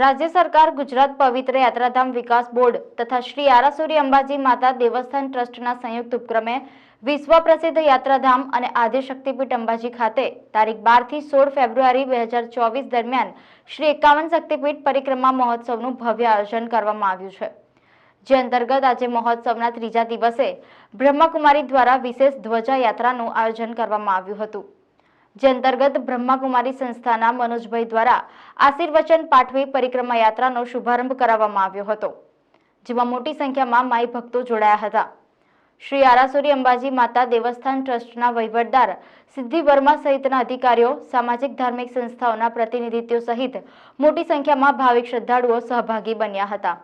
રાજ્ય સરકાર ગુજરાત પવિત્ર યાત્રાધામ વિકાસ બોર્ડ તથા શ્રી આરાસુરી અંબાજી માતા દેવસ્થાન ટ્રસ્ટના સંયુક્ત ઉપક્રમે વિશ્વ પ્રસિદ્ધ યાત્રાધામ અને આદ્યશક્તિપીઠ અંબાજી ખાતે તારીખ 12 થી 16 ફેબ્રુઆરી 2024 દરમિયાન શ્રી 51 શક્તિપીઠ પરિક્રમા મહોત્સવનું ભવ્ય આયોજન કરવામાં આવ્યું છે, જે અંતર્ગત આજે મહોત્સવના ત્રીજા દિવસે બ્રહ્માકુમારી દ્વારા વિશેષ ધ્વજા યાત્રાનું આયોજન કરવામાં આવ્યું હતું, જે અંતર્ગત બ્રહ્માકુમારી સંસ્થાના મનોજભાઈ દ્વારા આશીર્વચન પાઠવી પરિક્રમા યાત્રાનો શુભારંભ કરાવવામાં આવ્યો હતો, જેમાં મોટી સંખ્યામાં માઈ ભક્તો જોડાયા હતા। શ્રી આરાસુરી અંબાજી માતા દેવસ્થાન ટ્રસ્ટના વહીવટદાર સિદ્ધિ વર્મા સહિતના અધિકારીઓ, સામાજિક ધાર્મિક સંસ્થાઓના પ્રતિનિધિઓ સહિત મોટી સંખ્યામાં ભાવિક શ્રદ્ધાળુઓ સહભાગી બન્યા હતા।